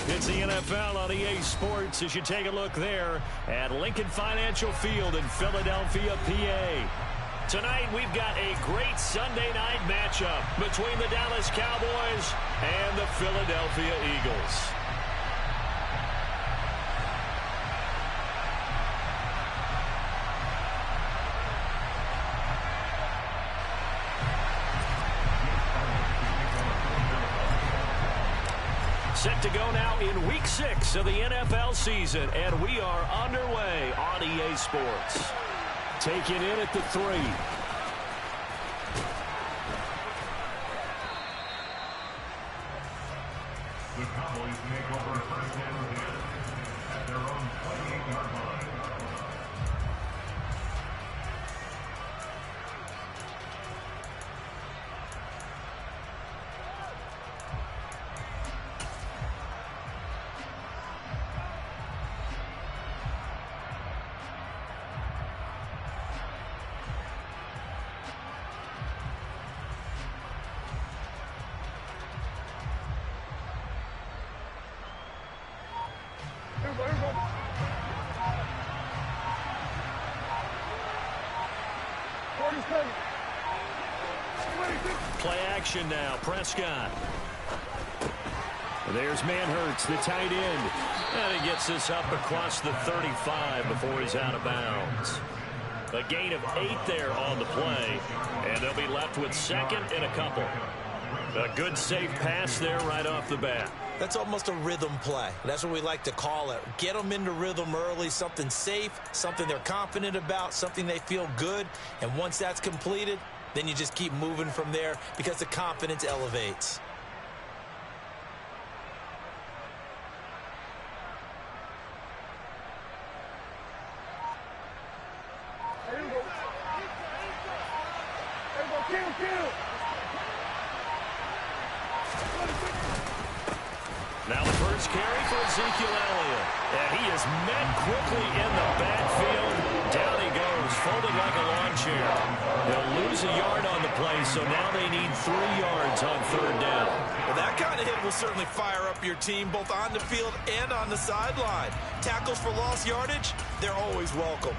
It's the NFL on EA Sports as you take a look there at Lincoln Financial Field in Philadelphia, PA. Tonight we've got a great Sunday night matchup between the Dallas Cowboys and the Philadelphia Eagles. Set to go now in Week 6 of the NFL season, and we are underway on EA Sports. Taking in at the 3. The Cowboys make over first and 10 at their own 28-yard line. Play action now. Prescott. There's Manhurts, the tight end. And he gets this up across the 35 before he's out of bounds. A gain of 8 there on the play. And they'll be left with second and a couple. A good safe pass there right off the bat. That's almost a rhythm play. That's what we like to call it. Get them into rhythm early, something safe, something they're confident about, something they feel good. And once that's completed, then you just keep moving from there because the confidence elevates. Now the first carry for Ezekiel Elliott. And he is met quickly in the backfield. Down he goes, folded like a lawn chair. They'll lose a yard on the play, so now they need 3 yards on third down. Well, that kind of hit will certainly fire up your team both on the field and on the sideline. Tackles for lost yardage, they're always welcome.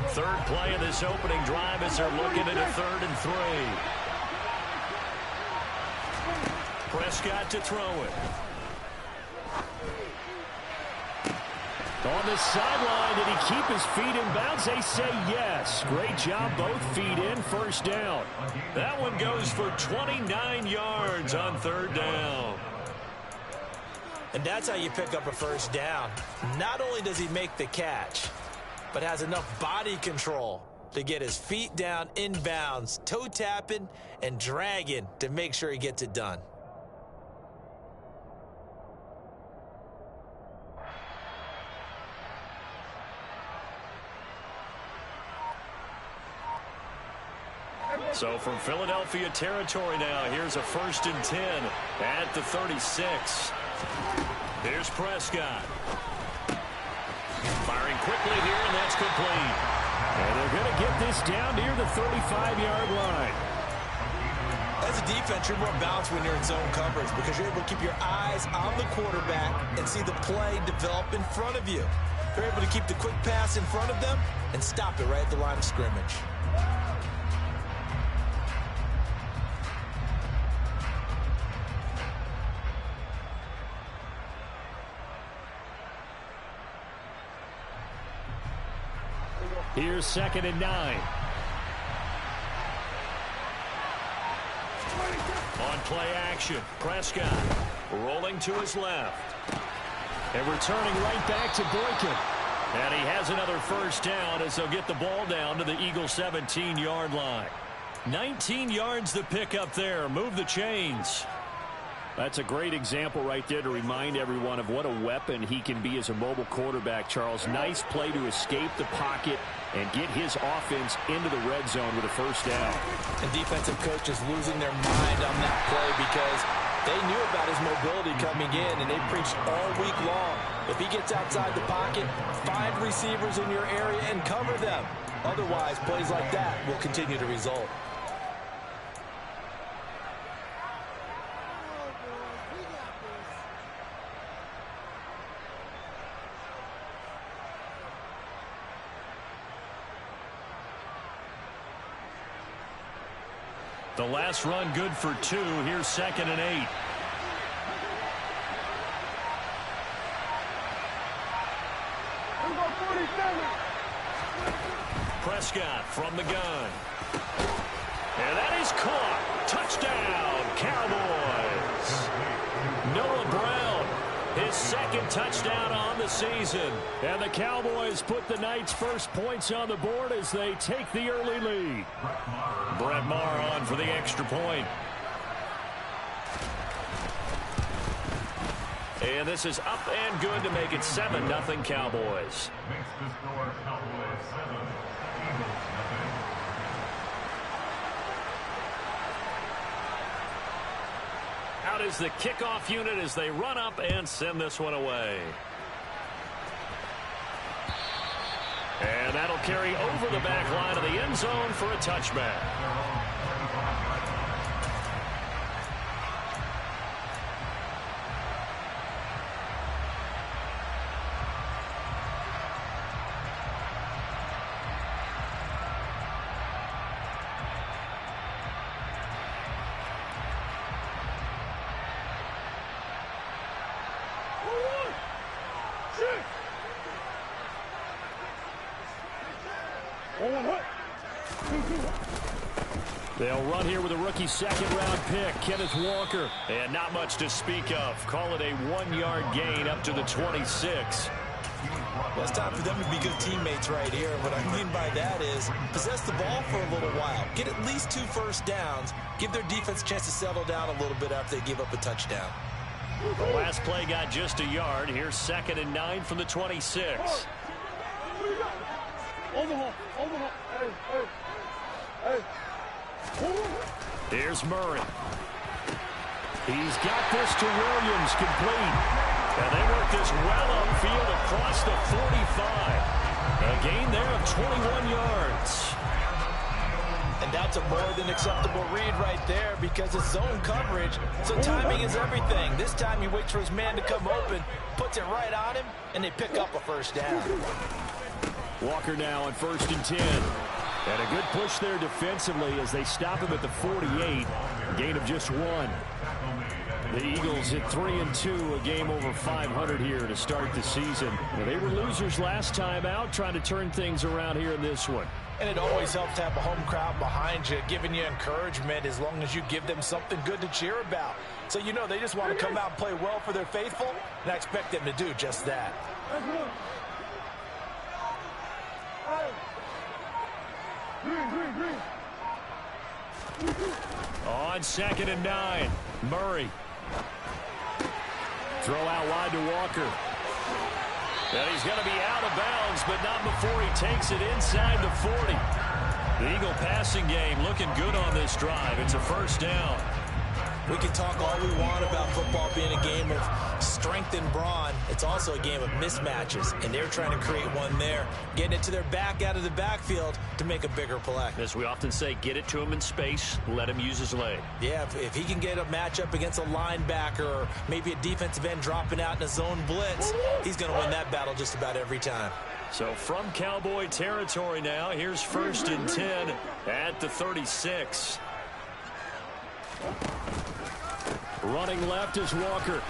Third play of this opening drive as they're looking at a 3rd and 3. Prescott to throw it. On the sideline, did he keep his feet in bounds? They say yes. Great job, both feet in, first down. That one goes for 29 yards on third down. And that's how you pick up a first down. Not only does he make the catch, but has enough body control to get his feet down in bounds, toe tapping and dragging to make sure he gets it done. So from Philadelphia territory now, here's a 1st and 10 at the 36. Here's Prescott. Firing quickly here, and that's complete. And they're going to get this down near the 35-yard line. As a defense, you're more balanced when you're in zone coverage because you're able to keep your eyes on the quarterback and see the play develop in front of you. You're able to keep the quick pass in front of them and stop it right at the line of scrimmage. Here's 2nd and 9. On play action, Prescott rolling to his left. And returning right back to Boykin. And he has another first down as they'll get the ball down to the Eagles' 17-yard line. 19 yards to pick up there. Move the chains. That's a great example right there to remind everyone of what a weapon he can be as a mobile quarterback, Charles. Nice play to escape the pocket and get his offense into the red zone with a first down. And defensive coaches losing their mind on that play because they knew about his mobility coming in, and they preached all week long. If he gets outside the pocket, find receivers in your area and cover them. Otherwise, plays like that will continue to result. The last run good for 2. Here's 2nd and 8. Prescott from the gun. And that is caught. Touchdown, Cowboys. Noah Brown, his 2nd touchdown on the season. And the Cowboys put the Knights' first points on the board as they take the early lead. Brett Maher on for the extra point. And this is up and good to make it 7-0 Cowboys. Makes the score Cowboys 7, Eagles nothing. Out is the kickoff unit as they run up and send this one away. And that'll carry over the back line of the end zone for a touchback. They'll run here with a rookie 2nd-round pick, Kenneth Walker. And not much to speak of. Call it a 1-yard gain up to the 26. Well, it's time for them to be good teammates right here. What I mean by that is possess the ball for a little while. Get at least 2 first downs. Give their defense a chance to settle down a little bit after they give up a touchdown. The last play got just a yard. Here's 2nd and 9 from the 26. Here's Murray. He's got this to Williams, complete. And they work this well upfield across the 45. A gain there of 21 yards. And that's a more than acceptable read right there because it's zone coverage, so timing is everything. This time he waits for his man to come open, puts it right on him, and they pick up a first down. Walker now on 1st and 10. And a good push there defensively as they stop him at the 48. Gain of just 1. The Eagles at 3-2, a game over 500 here to start the season. Well, they were losers last time out, trying to turn things around here in this one. And it always helps to have a home crowd behind you, giving you encouragement as long as you give them something good to cheer about. So you know they just want to come out and play well for their faithful, and I expect them to do just that. On 2nd and 9, Murray. Throw out wide to Walker. And he's going to be out of bounds, but not before he takes it inside the 40. The Eagle passing game looking good on this drive. It's a first down. We can talk all we want about football being a game of strength and brawn. It's also a game of mismatches, and they're trying to create one there, getting it to their back out of the backfield to make a bigger play. As we often say, get it to him in space, let him use his leg. Yeah, if he can get a matchup against a linebacker or maybe a defensive end dropping out in a zone blitz, he's going to win that battle just about every time. So from Cowboy territory now, here's 1st and 10 at the 36. Running left is Walker.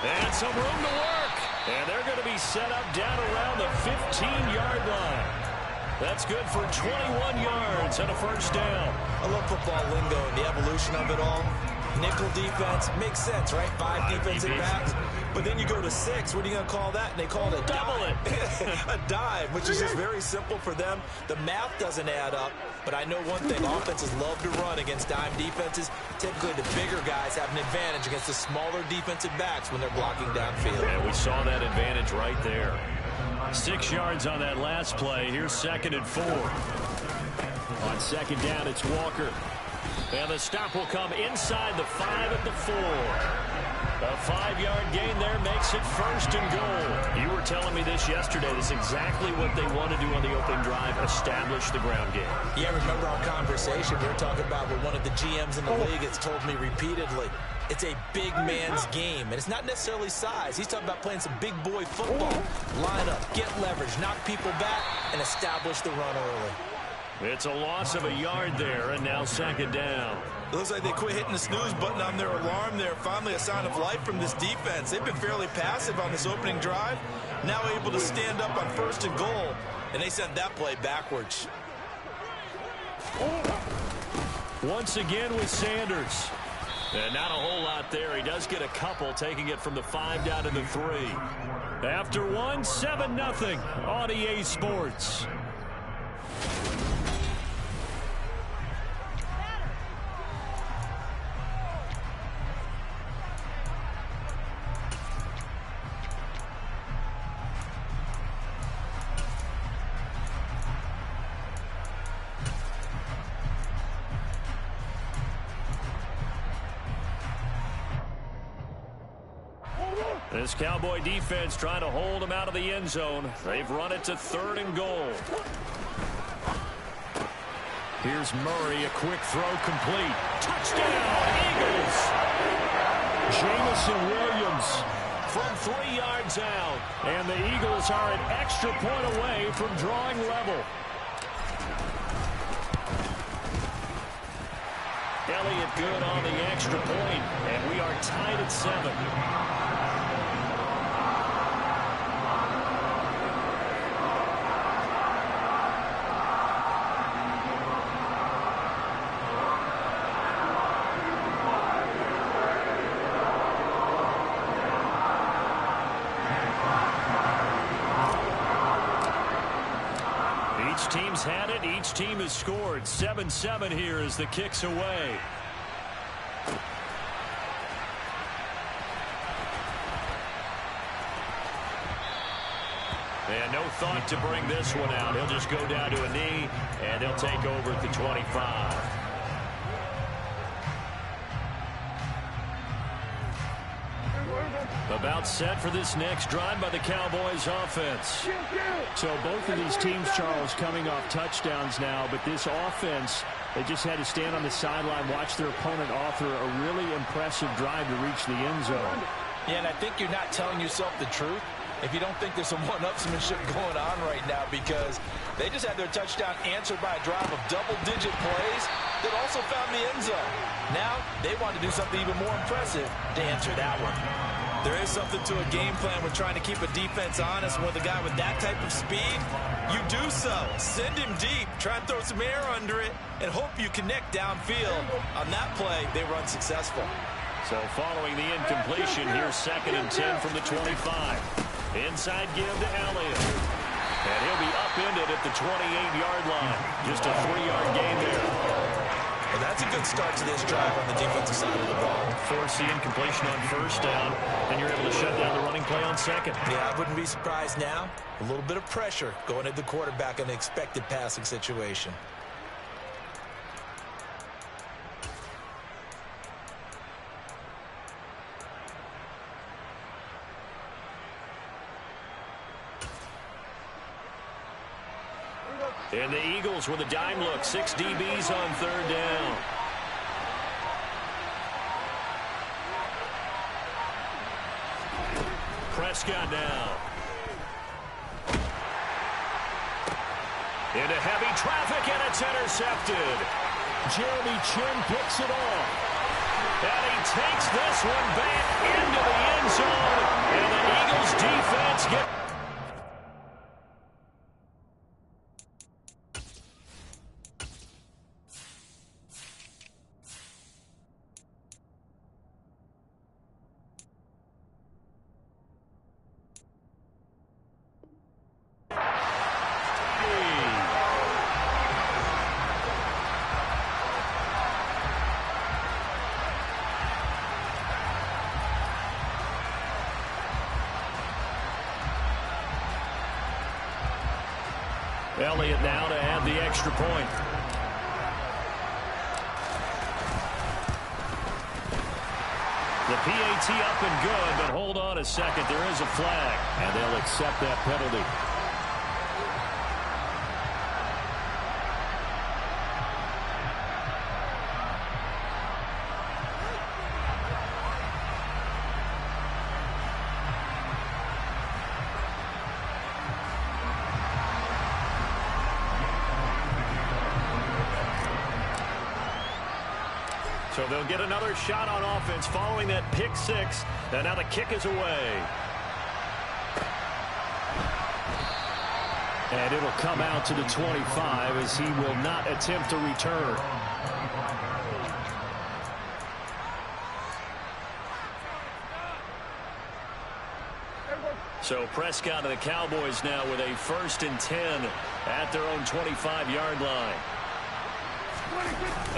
And some room to work. And they're going to be set up down around the 15-yard line. That's good for 21 yards and a first down. I love football lingo and the evolution of it all. Nickel defense makes sense, right? Five defensive backs. But then you go to 6. What are you going to call that? And they call it a double dive. A dive, which is just very simple for them. The math doesn't add up. But I know one thing. Offenses love to run against dime defenses. Typically, the bigger guys have an advantage against the smaller defensive backs when they're blocking downfield. And we saw that advantage right there. 6 yards on that last play. Here's 2nd and 4. On 2nd down, it's Walker. And the stop will come inside the 5 at the 4. A 5-yard gain there makes it 1st and goal. You were telling me this yesterday. This is exactly what they want to do on the opening drive, establish the ground game. Yeah, remember our conversation. We were talking about what one of the GMs in the league has told me repeatedly. It's a big man's game, and it's not necessarily size. He's talking about playing some big boy football. Line up, get leverage, knock people back, and establish the run early. It's a loss of a yard there, and now 2nd down. It looks like they quit hitting the snooze button on their alarm there. Finally a sign of life from this defense. They've been fairly passive on this opening drive. Now able to stand up on 1st and goal, and they sent that play backwards. Once again with Sanders. And not a whole lot there. He does get a couple, taking it from the 5 down to the 3. After 1, 7-0 on EA Sports. This Cowboy defense trying to hold him out of the end zone. They've run it to 3rd and goal. Here's Murray, a quick throw complete. Touchdown, Eagles! Jamison Williams from 3 yards out. And the Eagles are an extra point away from drawing level. Elliott good on the extra point, and we are tied at 7. Each team's had it. Each team has scored. 7-7 here as the kick's away. And no thought to bring this one out. He'll just go down to a knee, and he'll take over at the 25. About set for this next drive by the Cowboys offense. So both of these teams, Charles, coming off touchdowns now, but this offense, they just had to stand on the sideline, watch their opponent author a really impressive drive to reach the end zone. Yeah, and I think you're not telling yourself the truth if you don't think there's some one-upsmanship going on right now, because they just had their touchdown answered by a drive of double-digit plays that also found the end zone. Now they want to do something even more impressive to answer that one. There is something to a game plan with trying to keep a defense honest. With a guy with that type of speed, you do so. Send him deep, try and throw some air under it, and hope you connect downfield. On that play, they were unsuccessful. So following the incompletion, here's 2nd and 10 from the 25. Inside give to Elliott. And he'll be upended at the 28-yard line. Just a 3-yard gain there. Well, that's a good start to this drive on the defensive side of the ball. Force the incompletion on 1st down, and you're able to shut down the running play on 2nd. Yeah, I wouldn't be surprised now. A little bit of pressure going at the quarterback in an expected passing situation. And the Eagles with a dime look. 6 DBs on 3rd down. Prescott now. Into heavy traffic, and it's intercepted. Jeremy Chin picks it off. And he takes this one back into the end zone. And the Eagles defense get... Elliott now to add the extra point. The PAT up and good, but hold on a second. There is a flag, and they'll accept that penalty. So they'll get another shot on offense following that pick six. And now the kick is away. And it'll come out to the 25 as he will not attempt to return. So Prescott and the Cowboys now with a 1st and 10 at their own 25-yard line.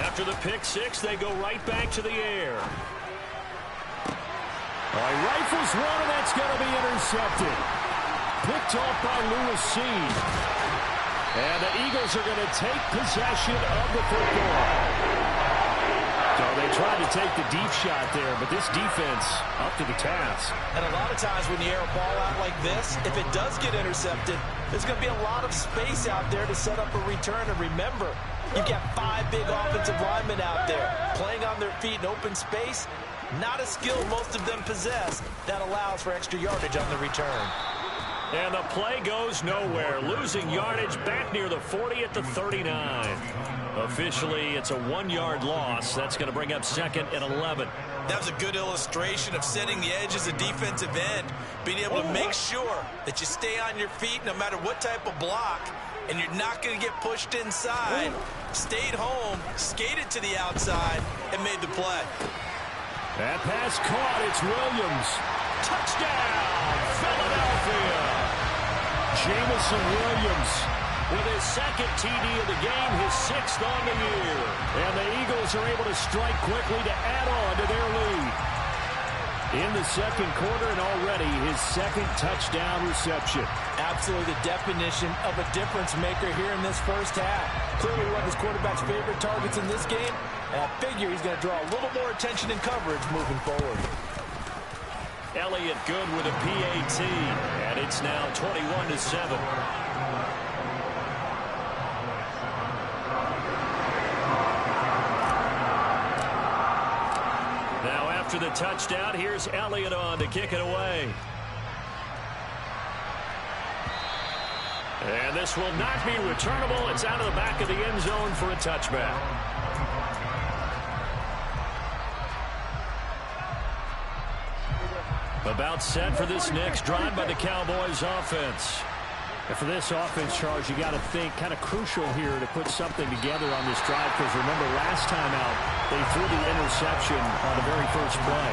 After the pick six, they go right back to the air. He rifles one, and that's going to be intercepted. Picked off by Lewis Seen. And the Eagles are going to take possession of the football. So they tried to take the deep shot there, but this defense up to the task. And a lot of times when you air a ball out like this, if it does get intercepted, there's going to be a lot of space out there to set up a return. And remember, you've got 5 big offensive linemen out there playing on their feet in open space. Not a skill most of them possess that allows for extra yardage on the return. And the play goes nowhere. Losing yardage back near the 40 at the 39. Officially, it's a 1-yard loss. That's going to bring up 2nd and 11. That was a good illustration of setting the edge as a defensive end. Being able to make sure that you stay on your feet no matter what type of block. And you're not going to get pushed inside. Stayed home, skated to the outside, and made the play. That pass caught. It's Williams. Touchdown, Philadelphia. Jamison Williams with his 2nd TD of the game, his 6th on the year. And the Eagles are able to strike quickly to add on to their lead. In the 2nd quarter, and already his 2nd touchdown reception. Absolutely the definition of a difference maker here in this first half. Clearly one of his quarterback's favorite targets in this game, and I figure he's going to draw a little more attention and coverage moving forward. Elliott good with a PAT, and it's now 21-7. Now after the touchdown, here's Elliott on to kick it away. And this will not be returnable. It's out of the back of the end zone for a touchback. About set for this next drive by the Cowboys offense. And for this offense, Charles, you got to think kind of crucial here to put something together on this drive, because remember last time out they threw the interception on the very first play.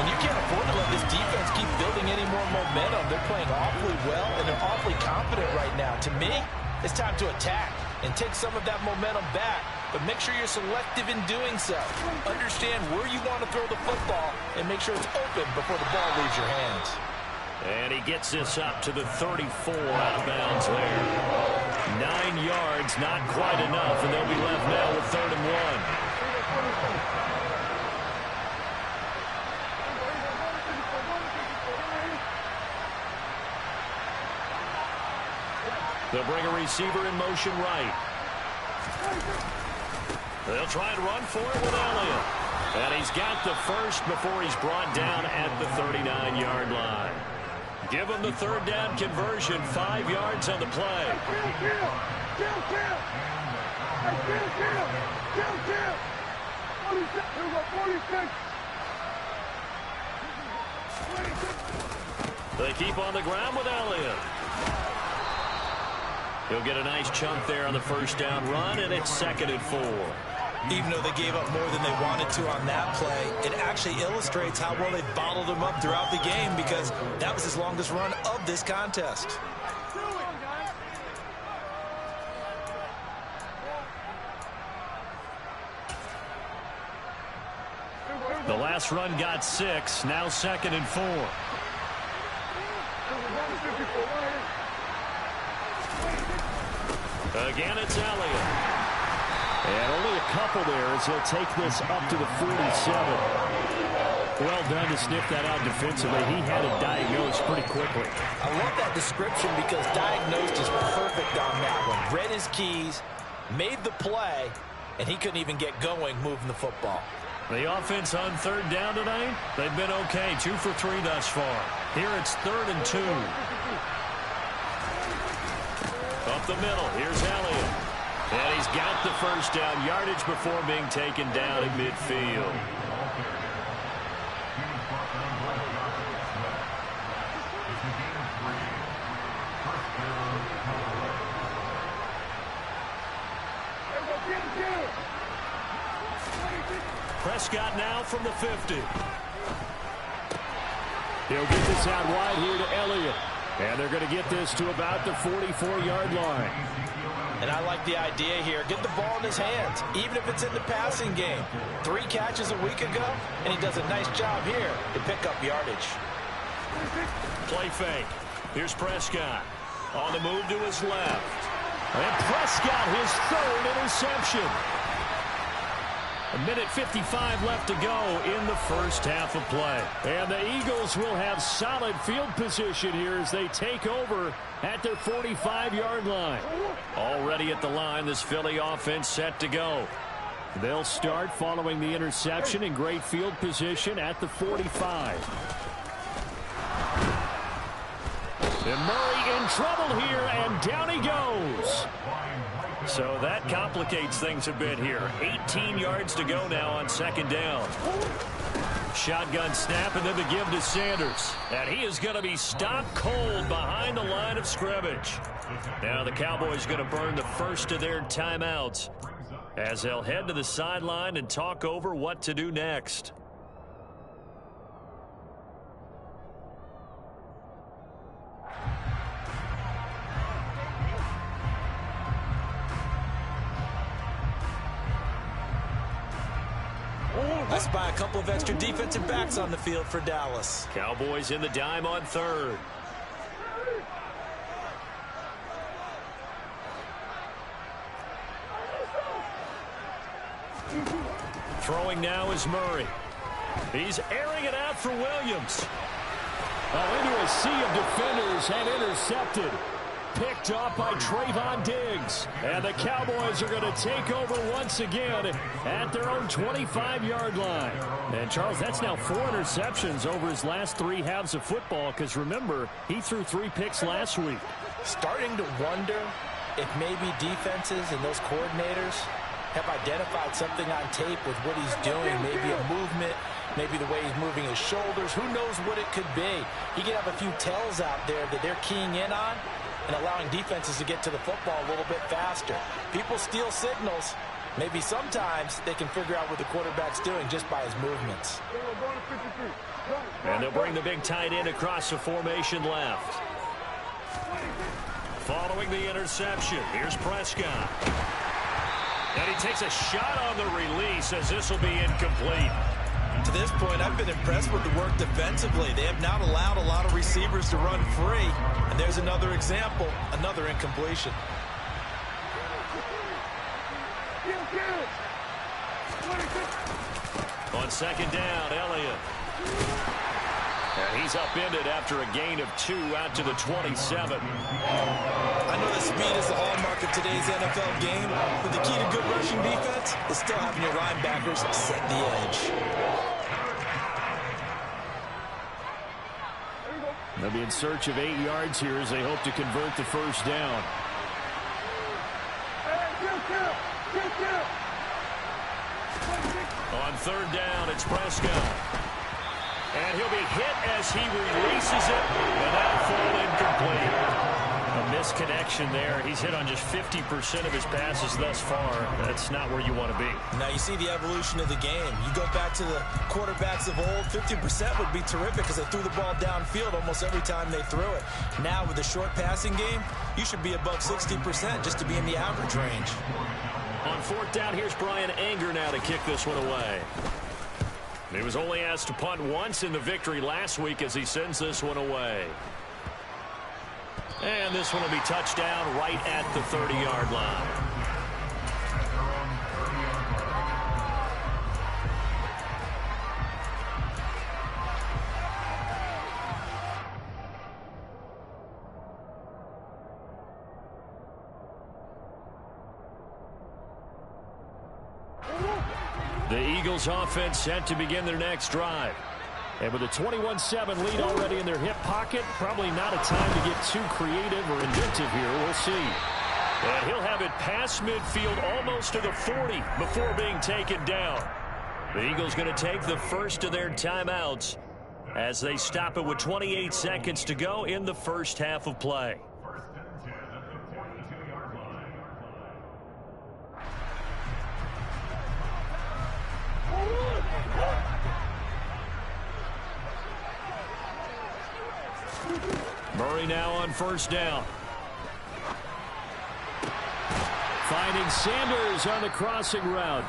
And you can't afford to let this defense keep building any more momentum. They're playing awfully well, and they're awfully confident right now. To me, it's time to attack and take some of that momentum back. But make sure you're selective in doing so. Understand where you want to throw the football and make sure it's open before the ball leaves your hands. And he gets this up to the 34 out of bounds there. 9 yards, not quite enough, and they'll be left now with 3rd and 1. They'll bring a receiver in motion right. They'll try and run for it with Elliott. And he's got the first before he's brought down at the 39-yard line. Give him the 3rd down conversion, 5 yards on the play. They keep on the ground with Elliott. He'll get a nice chunk there on the 1st down run, and it's 2nd and 4. Even though they gave up more than they wanted to on that play, it actually illustrates how well they bottled them up throughout the game, because that was his longest run of this contest. The last run got 6, now 2nd and 4. Again, it's Elliott. And only a couple there as he'll take this up to the 47. Well done to sniff that out defensively. He had it diagnosed pretty quickly. I love that description because diagnosed is perfect on that one. Read his keys, made the play, and he couldn't even get going moving the football. The offense on third down tonight, they've been okay. 2 for 3 thus far. Here it's 3rd and 2. Up the middle, here's Elliott. And he's got the first down yardage before being taken down at midfield. Prescott now from the 50. He'll get this out wide here to Elliott. And they're going to get this to about the 44-yard line. And I like the idea here. Get the ball in his hands, even if it's in the passing game. 3 catches a week ago, and he does a nice job here to pick up yardage. Play fake. Here's Prescott. On the move to his left. And Prescott, his 3rd interception. 1:55 left to go in the first half of play. And the Eagles will have solid field position here as they take over at their 45-yard line. Already at the line, this Philly offense set to go. They'll start following the interception in great field position at the 45. And Murray in trouble here, and down he goes. So that complicates things a bit here. 18 yards to go now on 2nd down. Shotgun snap and then the give to Sanders. And he is going to be stopped cold behind the line of scrimmage. Now the Cowboys going to burn the first of their timeouts as they'll head to the sideline and talk over what to do next. I spy a couple of extra defensive backs on the field for Dallas. Cowboys in the dime on 3rd. Throwing now is Murray. He's airing it out for Williams. Into a sea of defenders and intercepted. Picked off by Trayvon Diggs. And the Cowboys are going to take over once again at their own 25-yard line. And, Charles, that's now 4 interceptions over his last 3 halves of football because, remember, he threw 3 picks last week. Starting to wonder if maybe defenses and those coordinators have identified something on tape with what he's doing, maybe a movement, maybe the way he's moving his shoulders. Who knows what it could be? He could have a few tells out there that they're keying in on and allowing defenses to get to the football a little bit faster. People steal signals. Maybe sometimes they can figure out what the quarterback's doing just by his movements. And they'll bring the big tight end across the formation left. Following the interception, here's Prescott. And he takes a shot on the release as this will be incomplete. To this point, I've been impressed with the work defensively. They have not allowed a lot of receivers to run free. And there's another example, another incompletion. On 2nd down, Elliott. And he's upended after a gain of 2 out to the 27. I know that speed is the hallmark of today's NFL game, but the key to good rushing defense is still having your linebackers set the edge. They'll be in search of 8 yards here as they hope to convert the first down. On 3rd down, it's Prescott. And he'll be hit as he releases it, and that'll fall incomplete. A misconnection there. He's hit on just 50% of his passes thus far. That's not where you want to be. Now you see the evolution of the game. You go back to the quarterbacks of old, 50% would be terrific because they threw the ball downfield almost every time they threw it. Now with the short passing game, you should be above 60% just to be in the average range. On 4th down, here's Brian Anger now to kick this one away. He was only asked to punt once in the victory last week as he sends this one away. And this one will be touchdown right at the 30-yard line. The Eagles offense set to begin their next drive. And with a 21-7 lead already in their hip pocket, probably not a time to get too creative or inventive here. We'll see. And he'll have it past midfield almost to the 40 before being taken down. The Eagles going to take the first of their timeouts as they stop it with 28 seconds to go in the first half of play. Murray now on first down. Finding Sanders on the crossing route.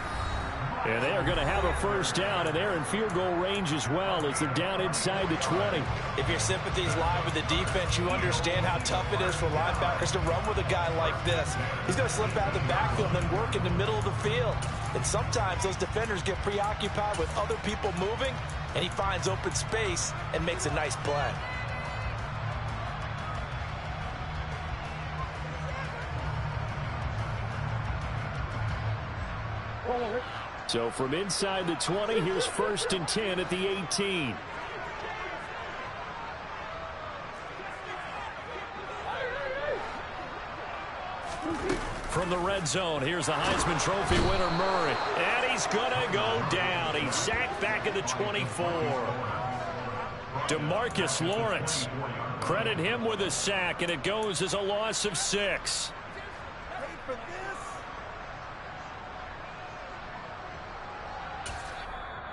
And they are going to have a first down, and they're in field goal range as well as they're down inside the 20. If your sympathies lie with the defense, you understand how tough it is for linebackers to run with a guy like this. He's going to slip out of the backfield and then work in the middle of the field. And sometimes those defenders get preoccupied with other people moving, and he finds open space and makes a nice play. So from inside the 20, here's 1st and 10 at the 18. From the red zone, here's the Heisman Trophy winner, Murray. And he's going to go down. He's sacked back at the 24. DeMarcus Lawrence. Credit him with a sack, and it goes as a loss of 6.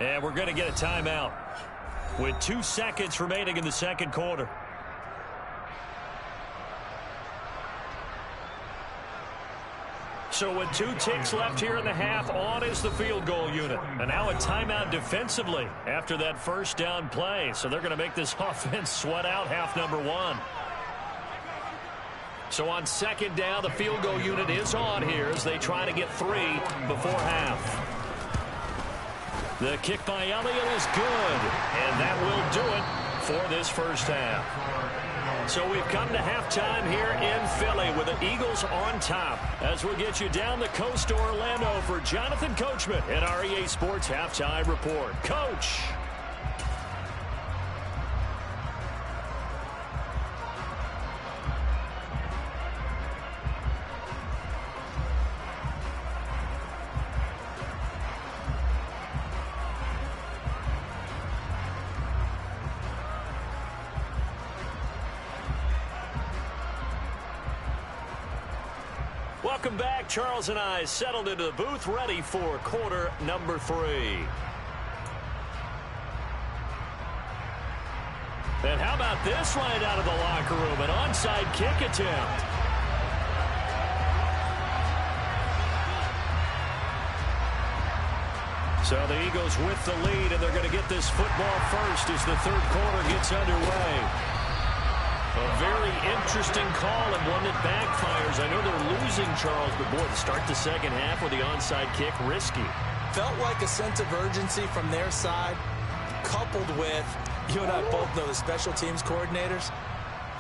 And we're going to get a timeout with 2 seconds remaining in the second quarter. So with 2 ticks left here in the half, on is the field goal unit. And now a timeout defensively after that first down play. So they're going to make this offense sweat out half number 1. So on second down, the field goal unit is on here as they try to get 3 before half. The kick by Elliott is good, and that will do it for this first half. So we've come to halftime here in Philly with the Eagles on top as we'll get you down the coast to Orlando for Jonathan Coachman at our EA Sports Halftime Report. Coach. Welcome back. Charles and I settled into the booth ready for quarter number 3. And how about this right out of the locker room? An onside kick attempt. So the Eagles with the lead, and they're going to get this football first as the third quarter gets underway. A very interesting call and one that backfires. I know they're losing, Charles, but boy, to start the second half with the onside kick, risky. Felt like a sense of urgency from their side, coupled with, you and I both know the special teams coordinators,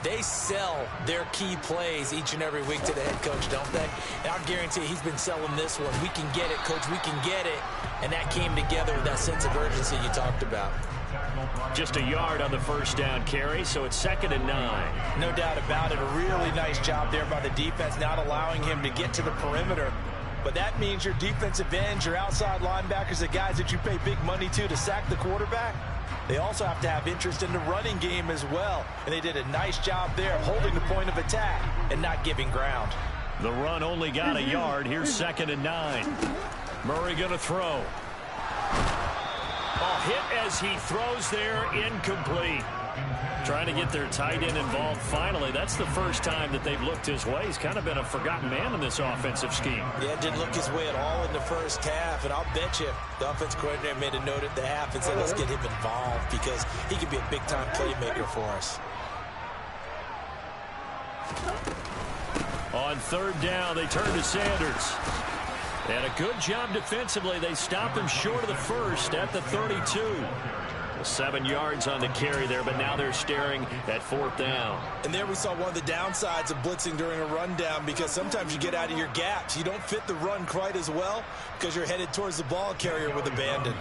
they sell their key plays each and every week to the head coach, don't they? And I'll guarantee he's been selling this one. We can get it, coach, we can get it. And that came together with that sense of urgency you talked about. Just a yard on the first down carry, so it's 2nd and 9. No doubt about it. A really nice job there by the defense, not allowing him to get to the perimeter. But that means your defensive ends, your outside linebackers, the guys that you pay big money to sack the quarterback, they also have to have interest in the running game as well. And they did a nice job there of holding the point of attack and not giving ground. The run only got a yard. Here's 2nd and 9. Murray going to throw. Hit as he throws there, incomplete. Trying to get their tight end involved finally. That's the first time that they've looked his way. He's kind of been a forgotten man in this offensive scheme. Yeah, didn't look his way at all in the first half. And I'll bet you the offense coordinator made a note at the half and said, let's get him involved because he could be a big-time playmaker for us. On third down, they turn to Sanders. And a good job defensively. They stop him short of the first at the 32. 7 yards on the carry there, but now they're staring at fourth down. And there we saw one of the downsides of blitzing during a rundown, because sometimes you get out of your gaps. You don't fit the run quite as well because you're headed towards the ball carrier with abandon.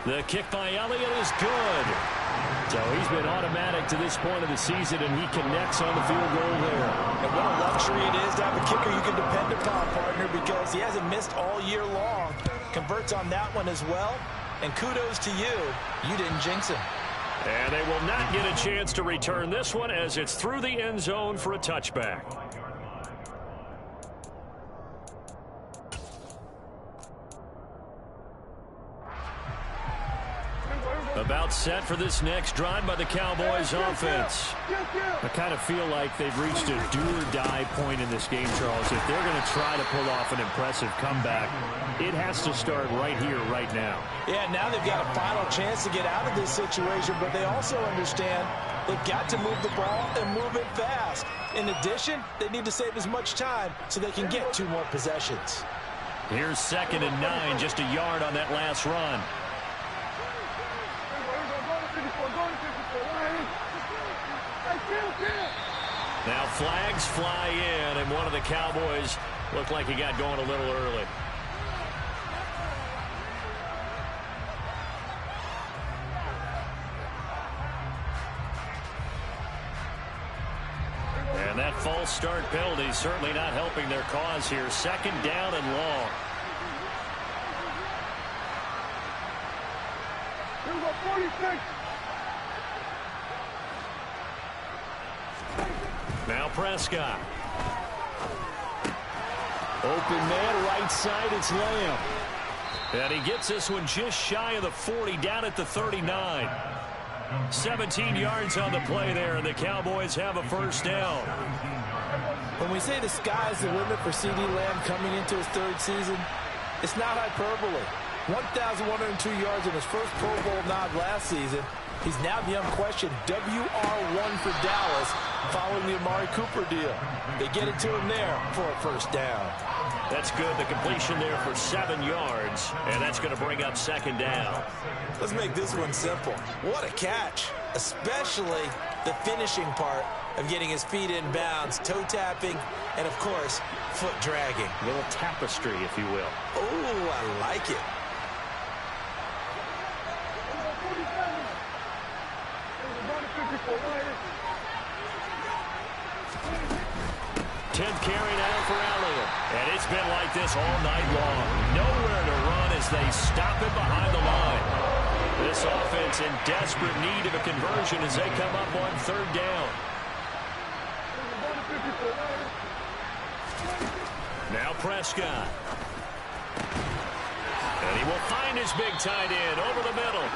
The kick by Elliott is good. So he's been automatic to this point of the season, and he connects on the field goal there. And what a luxury it is to have a kicker you can depend upon, partner, because he hasn't missed all year long. Converts on that one as well. And kudos to you. You didn't jinx him. And they will not get a chance to return this one as it's through the end zone for a touchback. About set for this next drive by the Cowboys offense. I kind of feel like they've reached a do-or-die point in this game, Charles. If they're going to try to pull off an impressive comeback, it has to start right here, right now. Yeah, now they've got a final chance to get out of this situation, but they also understand they've got to move the ball and move it fast. In addition, they need to save as much time so they can get 2 more possessions. Here's 2nd and 9, just a yard on that last run. Now flags fly in, and one of the Cowboys looked like he got going a little early. And that false start penalty certainly not helping their cause here. 2nd down and long. Now Prescott. Open man, right side, it's Lamb. And he gets this one just shy of the 40, down at the 39. 17 yards on the play there, and the Cowboys have a first down. When we say the sky's the limit for C.D. Lamb coming into his 3rd season, it's not hyperbole. 1,102 yards in his first Pro Bowl nod last season. He's now the unquestioned WR1 for Dallas following the Amari Cooper deal. They get it to him there for a first down. That's good. The completion there for 7 yards, and that's going to bring up 2nd down. Let's make this one simple. What a catch, especially the finishing part of getting his feet in bounds, toe tapping, and, of course, foot dragging. A little tapestry, if you will. Oh, I like it. 10th carry now for Elliott. And it's been like this all night long. Nowhere to run as they stop it behind the line. This offense in desperate need of a conversion as they come up on 3rd down. Now Prescott. And he will find his big tight end over the middle.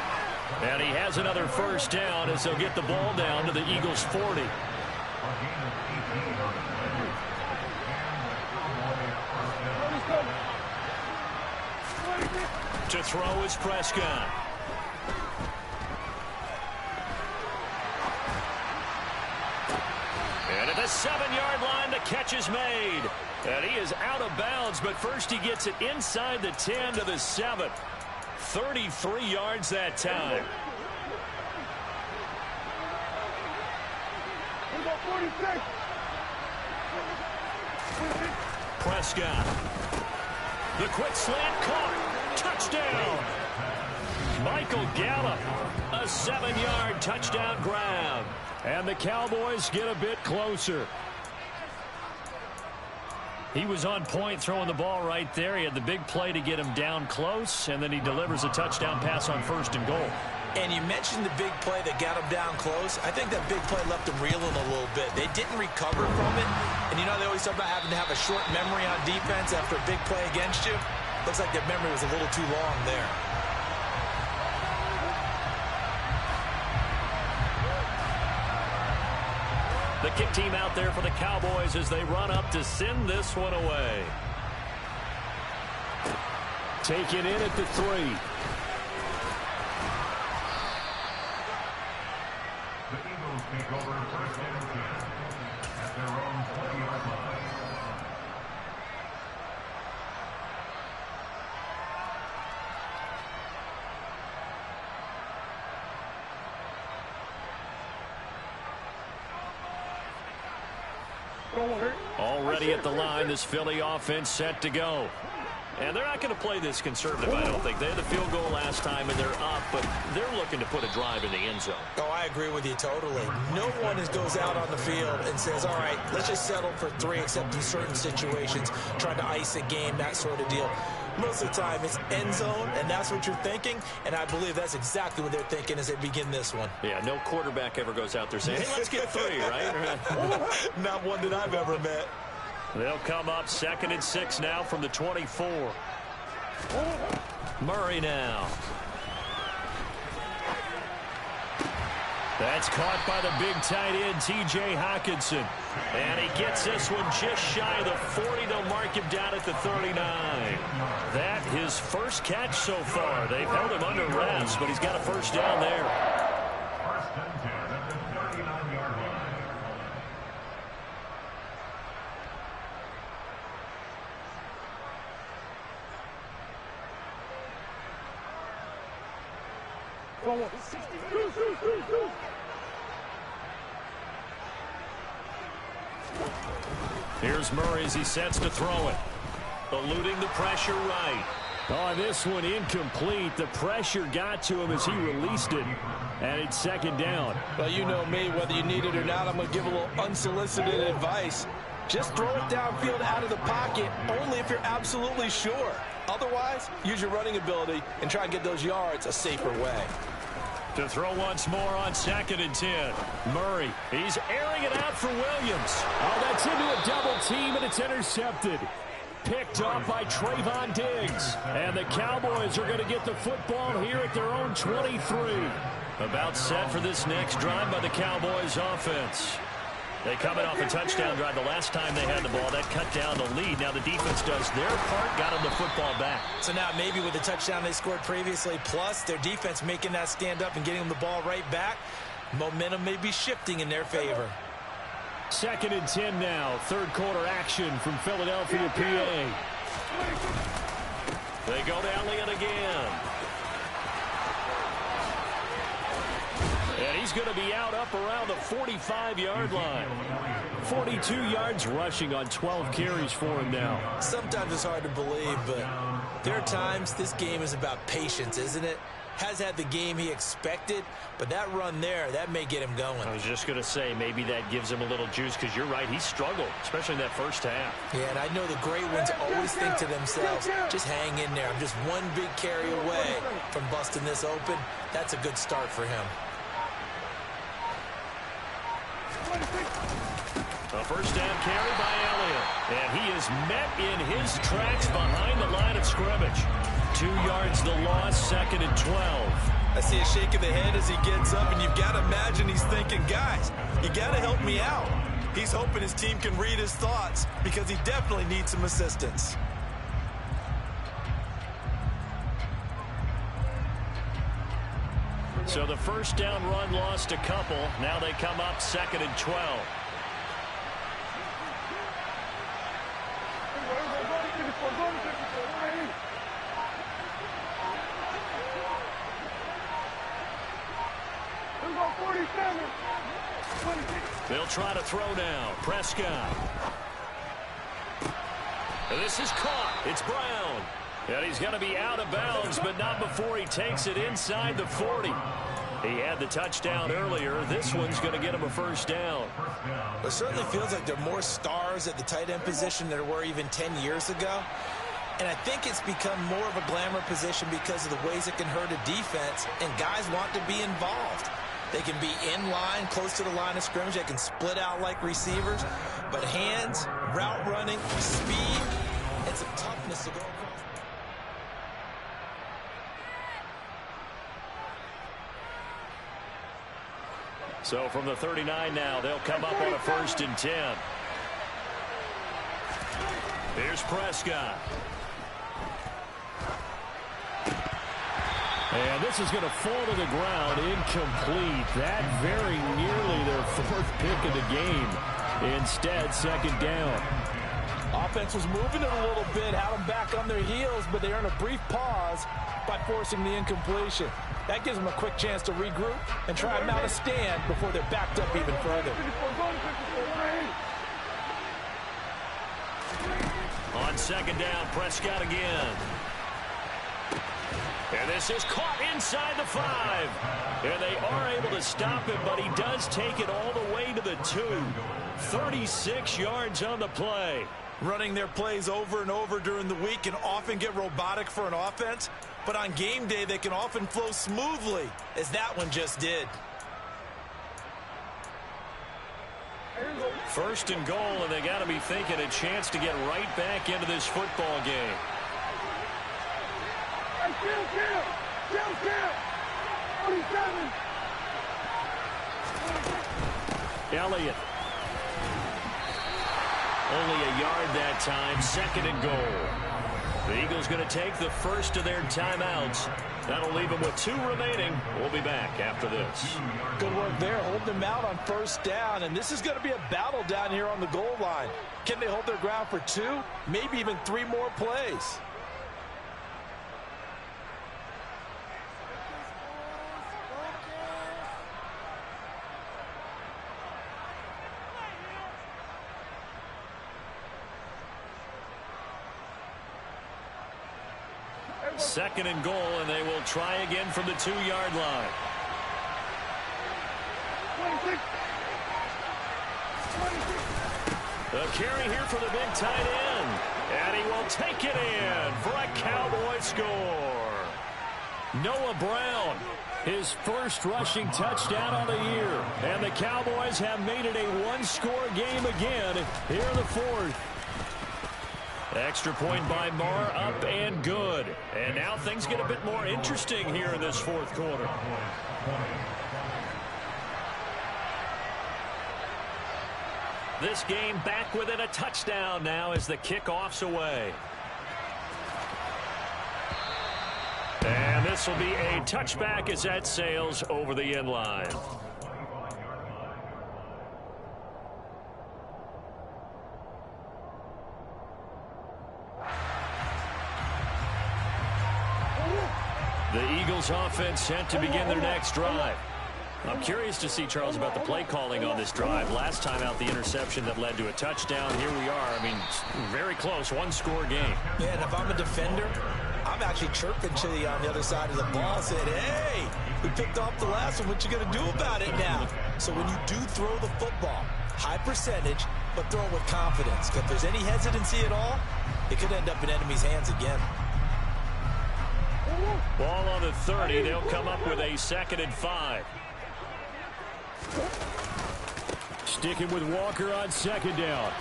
And he has another first down as they'll get the ball down to the Eagles' 40. To throw is Prescott. And at the 7-yard line, the catch is made. And he is out of bounds, but first he gets it inside the 10 to the 7. 33 yards that time. Prescott. The quick slant caught. Touchdown. Michael Gallup. A 7-yard touchdown grab. And the Cowboys get a bit closer. He was on point throwing the ball right there. He had the big play to get him down close, and then he delivers a touchdown pass on 1st and goal. And you mentioned the big play that got him down close. I think that big play left him reeling a little bit. They didn't recover from it. And you know they always talk about having to have a short memory on defense after a big play against you. Looks like their memory was a little too long there. The kick team out there for the Cowboys as they run up to send this one away. Taken in at the 3. take over first and 10 at their own 20-yard line. Already at the line, this Philly offense set to go. And they're not going to play this conservative, I don't think. They had the field goal last time, and they're up, but they're looking to put a drive in the end zone. Oh, I agree with you totally. No one goes out on the field and says, all right, let's just settle for 3, except in certain situations, trying to ice a game, that sort of deal. Most of the time, it's end zone, and that's what you're thinking, and I believe that's exactly what they're thinking as they begin this one. Yeah, no quarterback ever goes out there saying, hey, let's get 3, right? Not one that I've ever met. They'll come up 2nd and 6 now from the 24. Murray now. That's caught by the big tight end, T.J. Hockenson. And he gets this one just shy of the 40. They'll mark him down at the 39. That his first catch so far. They've held him under wraps, but he's got a first down there. First and 10 at the 39-yard line. Here's Murray as he sets to throw it. Eluding the pressure right. Oh, this one incomplete. The pressure got to him as he released it. And it's 2nd down. Well, you know me, whether you need it or not, I'm going to give a little unsolicited advice. Just throw it downfield out of the pocket, only if you're absolutely sure. Otherwise, use your running ability and try and get those yards a safer way. To throw once more on 2nd and 10. Murray, he's airing it out for Williams. Oh, that's into a double team, and it's intercepted. Picked up by Trayvon Diggs. And the Cowboys are going to get the football here at their own 23. About set for this next drive by the Cowboys offense. They coming off a touchdown drive the last time they had the ball. That cut down the lead. Now the defense does their part, got them the football back. So now maybe with the touchdown they scored previously, plus their defense making that stand up and getting them the ball right back, momentum may be shifting in their favor. 2nd and 10 now. 3rd quarter action from Philadelphia, PA. They go to Elliott again. And he's going to be out up around the 45-yard line. 42 yards rushing on 12 carries for him now. Sometimes it's hard to believe, but there are times this game is about patience, isn't it? Has had the game he expected, but that run there, that may get him going. I was just going to say, maybe that gives him a little juice, because you're right, he struggled, especially in that first half. Yeah, and I know the great ones always think to themselves, just hang in there. I'm just one big carry away from busting this open. That's a good start for him. A first down carry by Elliott. And he is met in his tracks behind the line of scrimmage. 2 yards the loss, 2nd and 12. I see a shake of the head as he gets up, and you've got to imagine he's thinking, guys, you got to help me out. He's hoping his team can read his thoughts because he definitely needs some assistance. So the first down run lost a couple. Now they come up 2nd and 12. They'll try to throw now. Prescott. This is caught. It's Brown. And he's going to be out of bounds, but not before he takes it inside the 40. He had the touchdown earlier. This one's going to get him a first down. It certainly feels like there are more stars at the tight end position than there were even 10 years ago. And I think it's become more of a glamour position because of the ways it can hurt a defense, and guys want to be involved. They can be in line, close to the line of scrimmage. They can split out like receivers. But hands, route running, speed, and some toughness to go across. So from the 39 now, they'll come up on a 1st and 10. Here's Prescott. And this is going to fall to the ground, incomplete. That very nearly their fourth pick of the game. Instead, second down. Offense was moving it a little bit, had them back on their heels, but they earned a brief pause by forcing the incompletion. That gives them a quick chance to regroup and try and mount a stand before they're backed up even further. On second down, Prescott again. And this is caught inside the 5. And they are able to stop him, but he does take it all the way to the 2. 36 yards on the play. Running their plays over and over during the week can often get robotic for an offense, but on game day they can often flow smoothly, as that one just did. First and goal, and they got to be thinking a chance to get right back into this football game. Elliott. Only a yard that time, second and goal. The Eagles going to take the first of their timeouts. That'll leave them with 2 remaining. We'll be back after this. Good work there, holding them out on first down, and this is going to be a battle down here on the goal line. Can they hold their ground for 2, maybe even 3 more plays? Second and goal, and they will try again from the 2-yard line. The carry here for the big tight end. And he will take it in for a Cowboy score. Noah Brown, his first rushing touchdown on the year. And the Cowboys have made it a 1-score game again here in the 4th. Extra point by Marr, up and good. And now things get a bit more interesting here in this 4th quarter. This game back within a touchdown now as the kickoff's away. And this will be a touchback as that sails over the end line. The Eagles offense set to begin their next drive. I'm curious to see, Charles, about the play calling on this drive. Last time out, the interception that led to a touchdown. Here we are. I mean, very close, 1-score game. Yeah, and if I'm a defender, I'm actually chirping to you on the other side of the ball, saying, hey, we picked off the last one. What you going to do about it now? So when you do throw the football, high percentage, but throw it with confidence. If there's any hesitancy at all, it could end up in enemy's hands again. Ball on the 30. They'll come up with a 2nd and 5. Sticking with Walker on second down.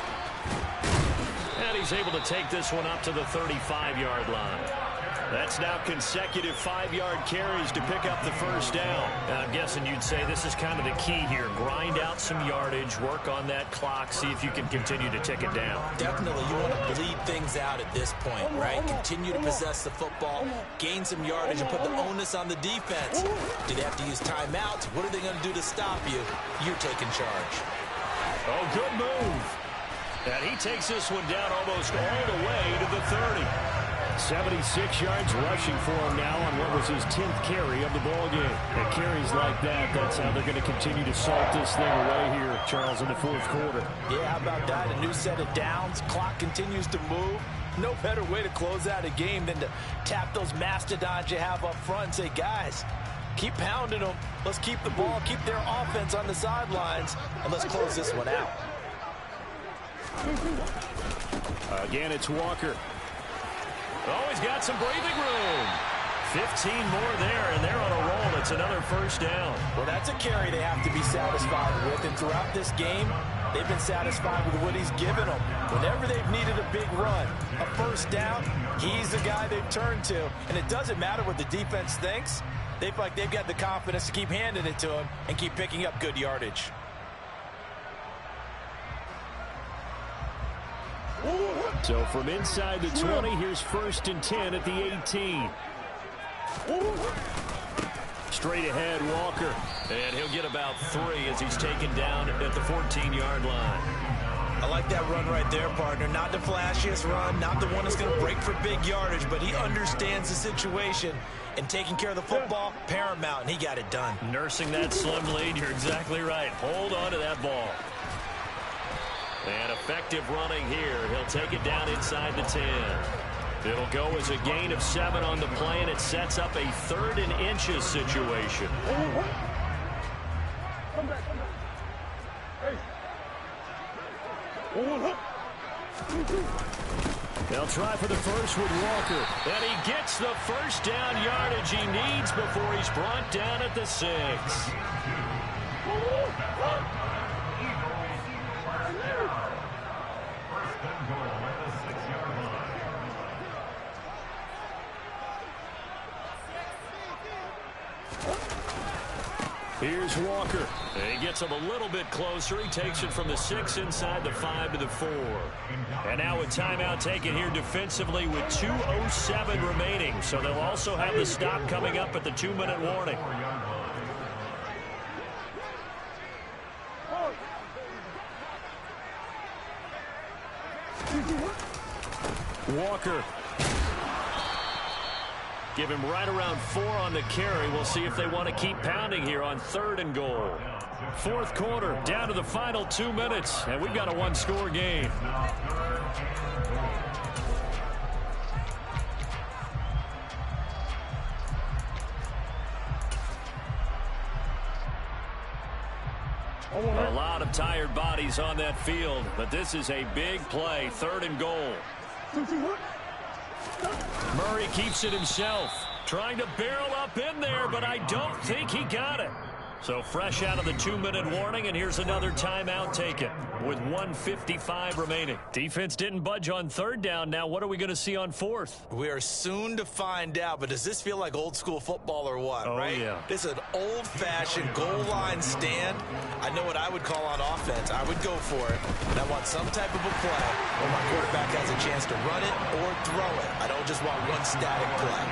And he's able to take this one up to the 35-yard line. That's now consecutive 5-yard carries to pick up the first down. And I'm guessing you'd say this is kind of the key here. Grind out some yardage, work on that clock, see if you can continue to tick it down. Definitely, you want to bleed things out at this point, right? Continue to possess the football, gain some yardage, and put the onus on the defense. Do they have to use timeouts? What are they going to do to stop you? You're taking charge. Oh, good move. And he takes this one down almost all the way to the 30. 76 yards rushing for him now on what was his 10th carry of the ball game. And carries like that, that's how they're going to continue to salt this thing away here, Charles, in the 4th quarter. Yeah, how about that? A new set of downs. Clock continues to move. No better way to close out a game than to tap those mastodons you have up front and say, guys, keep pounding them. Let's keep the ball, keep their offense on the sidelines, and let's close this one out. Again, it's Walker. Oh, he's got some breathing room. 15 more there, and they're on a roll. It's another first down. Well, that's a carry they have to be satisfied with, and throughout this game, they've been satisfied with what he's given them. Whenever they've needed a big run, a first down, he's the guy they've turned to. And it doesn't matter what the defense thinks. They feel like they've got the confidence to keep handing it to him and keep picking up good yardage. So from inside the 20, here's 1st and 10 at the 18. Straight ahead, Walker. And he'll get about 3 as he's taken down at the 14-yard line. I like that run right there, partner. Not the flashiest run, not the one that's going to break for big yardage, but he understands the situation. And taking care of the football, paramount, and he got it done. Nursing that slim lead, you're exactly right. Hold on to that ball. And effective running here. He'll take it down inside the 10. It'll go as a gain of 7 on the play, and it sets up a 3rd and inches situation. They'll try for the first with Walker. And he gets the first down yardage he needs before he's brought down at the 6. Here's Walker. And he gets him a little bit closer. He takes it from the 6 inside the 5 to the 4. And now a timeout taken here defensively with 2:07 remaining. So they'll also have the stop coming up at the 2-minute warning. Walker. Give him right around 4 on the carry. We'll see if they want to keep pounding here on 3rd and goal. 4th quarter, down to the final 2 minutes, and we've got a 1-score game. A lot of tired bodies on that field, but this is a big play, 3rd and goal. Murray keeps it himself, trying to barrel up in there, but I don't think he got it. So fresh out of the 2-minute warning, and here's another timeout taken with 1:55 remaining. Defense didn't budge on 3rd down. Now what are we going to see on 4th? We are soon to find out, but does this feel like old school football or what, right? Yeah. This is an old-fashioned goal line stand. I know what I would call on offense. I would go for it, and I want some type of a play where my quarterback has a chance to run it or throw it. I don't just want one static play.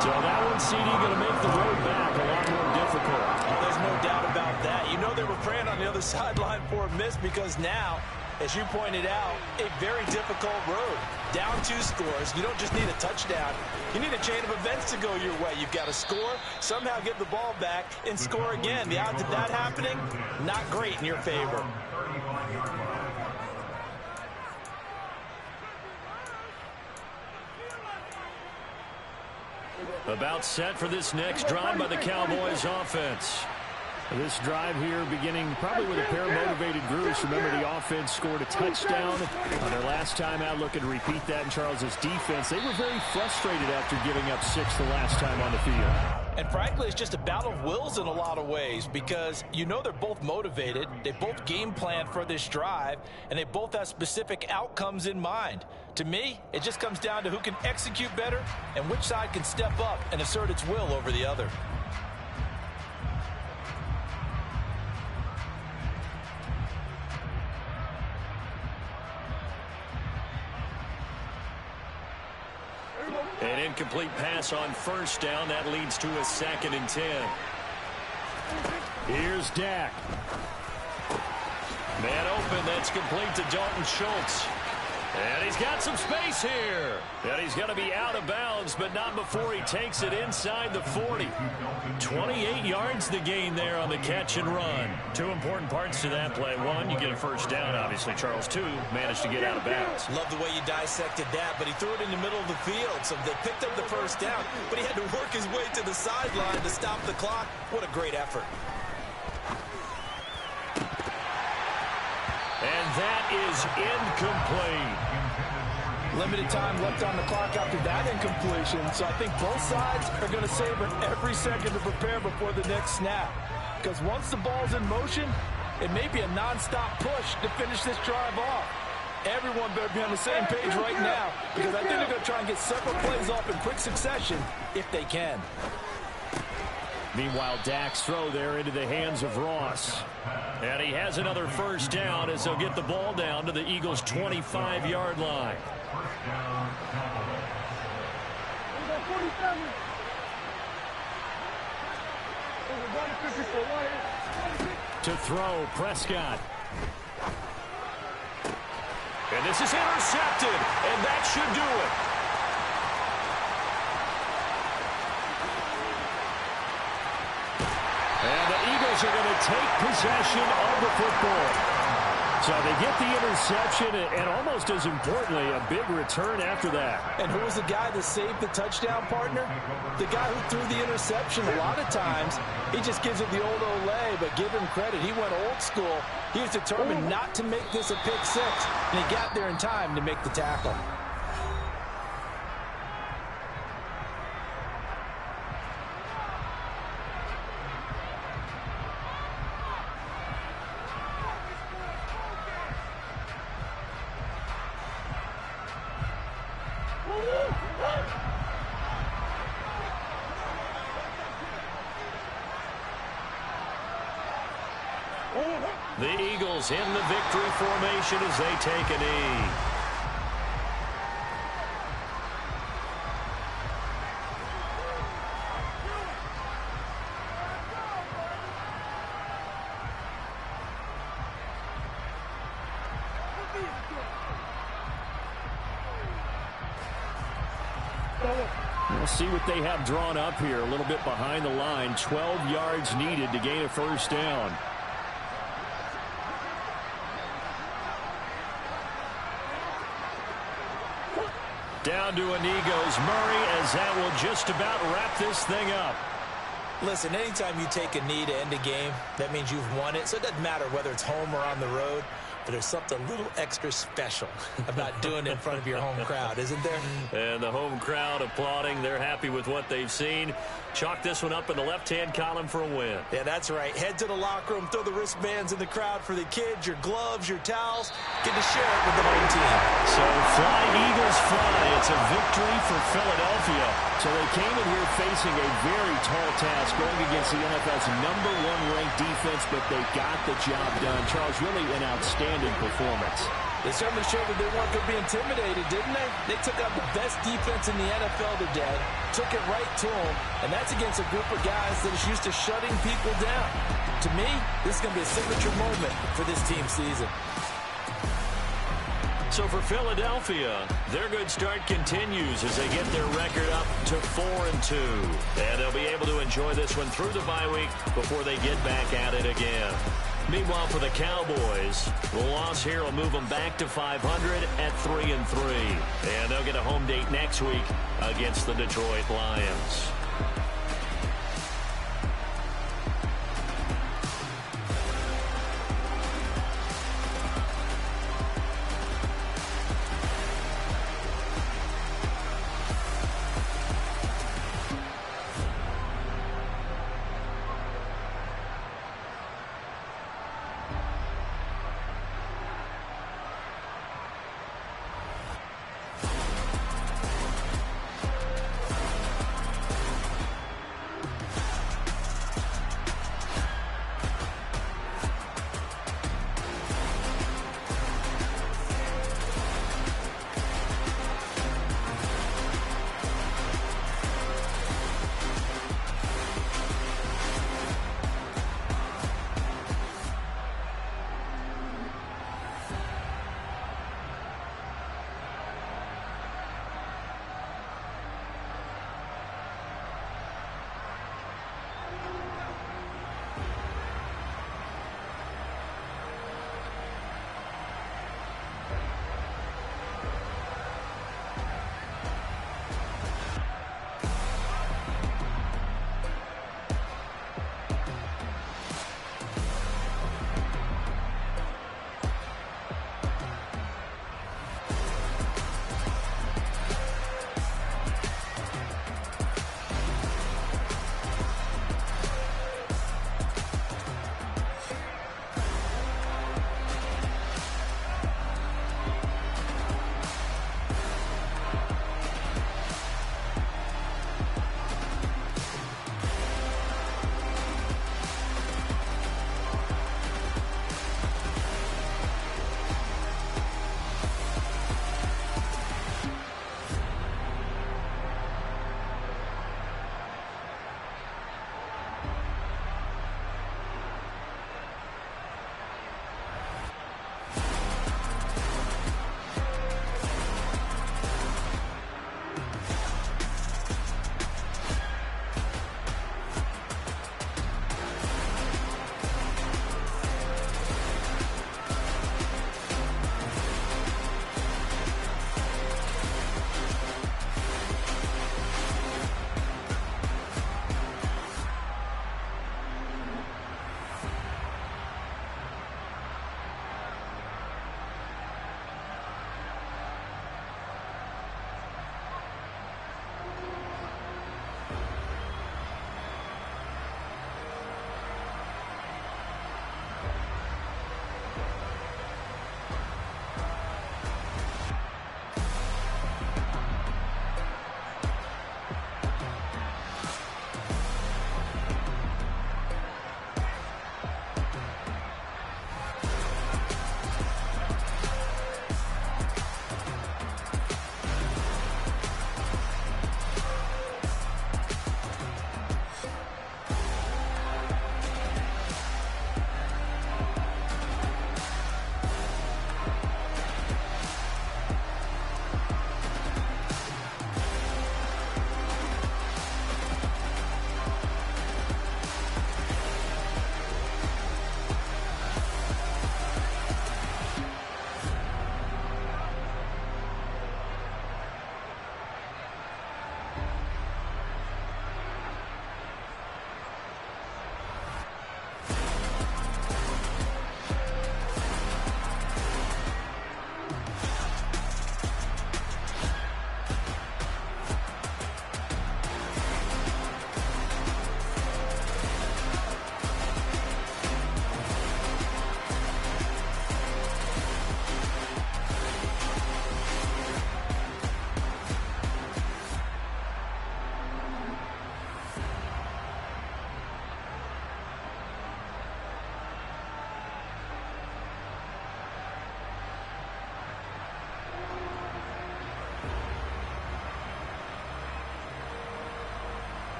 So that one, CD, going to make the road back a lot more difficult. Oh, there's no doubt about that. You know they were praying on the other sideline for a miss because now, as you pointed out, a very difficult road. Down 2 scores. You don't just need a touchdown. You need a chain of events to go your way. You've got to score, somehow get the ball back, and score again. The odds of that happening, not great in your favor. About set for this next drive by the Cowboys offense. This drive here beginning probably with a pair of motivated groups. Remember, the offense scored a touchdown on their last time out. Looking to repeat that in Charles's defense. They were very frustrated after giving up 6 the last time on the field. And frankly, it's just a battle of wills in a lot of ways because you know they're both motivated. They both game plan for this drive, and they both have specific outcomes in mind. To me, it just comes down to who can execute better and which side can step up and assert its will over the other. An incomplete pass on 1st down. That leads to a 2nd and 10. Here's Dak. Man open. That's complete to Dalton Schultz. And he's got some space here. And he's going to be out of bounds, but not before he takes it inside the 40. 28 yards the gain there on the catch and run. 2 important parts to that play. 1, you get a 1st down, obviously. Charles, 2, managed to get out of bounds. Love the way you dissected that, but he threw it in the middle of the field. So they picked up the 1st down, but he had to work his way to the sideline to stop the clock. What a great effort. And that is incomplete. Limited time left on the clock after that incompletion, so I think both sides are going to savor every second to prepare before the next snap. Because once the ball's in motion, it may be a non-stop push to finish this drive off. Everyone better be on the same page right now, because I think they're going to try and get several plays off in quick succession if they can. Meanwhile, Dak's throw there into the hands of Ross. And he has another 1st down as they'll get the ball down to the Eagles' 25-yard line. To throw, Prescott. And this is intercepted, and that should do it. And the Eagles are going to take possession of the football. So they get the interception, and almost as importantly, a big return after that. And who was the guy that saved the touchdown, partner? The guy who threw the interception. A lot of times, he just gives it the old Olay, but give him credit. He went old school. He was determined not to make this a pick six, and he got there in time to make the tackle. The Eagles in the victory formation as they take a knee. We'll see what they have drawn up here. A little bit behind the line. 12 yards needed to gain a first down. Down to a knee goes Murray, as that will just about wrap this thing up. Listen, anytime you take a knee to end a game, that means you've won it. So it doesn't matter whether it's home or on the road, but there's something a little extra special about doing it in front of your home crowd, isn't there? And the home crowd applauding. They're happy with what they've seen. Chalk this one up in the left-hand column for a win. Yeah, that's right. Head to the locker room, throw the wristbands in the crowd for the kids, your gloves, your towels. Get to share it with the home team. So fly, Eagles, fly. It's a victory for Philadelphia. So they came in here facing a very tall task going against the NFL's #1 ranked defense, but they got the job done. Charles, really an outstanding performance. They certainly showed that they weren't going to be intimidated, didn't they? They took out the best defense in the NFL today, took it right to them, and that's against a group of guys that is used to shutting people down. To me, this is going to be a signature moment for this team's season. So for Philadelphia, their good start continues as they get their record up to 4-2. And they'll be able to enjoy this one through the bye week before they get back at it again. Meanwhile, for the Cowboys, the loss here will move them back to 500 at 3-3. And they'll get a home date next week against the Detroit Lions.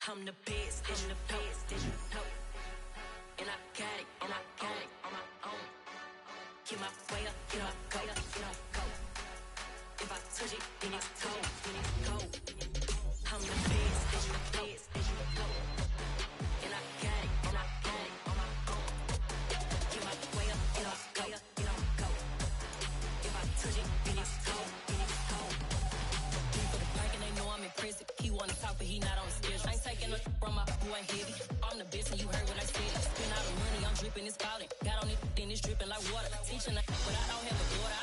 I'm the best, and the best, and you know. And I got it, and I got it on my own. Get my way up, get up, go, go. If I touch it, then it's cold, then it's cold. I'm the best, and you best, and you know. And I got it, and I got it on my own. Get my way up, get up, go, go. If I touch it, then it's cold, then it's cold. For the park and they know I'm impressive. He wanna talk, but he not on the schedule. I ain't taking no from my boy heavy. I'm the best, and you heard what I said. Spend all the money, I'm dripping, it's falling. Got on it, then it's dripping like water. Teaching, but I don't have a daughter.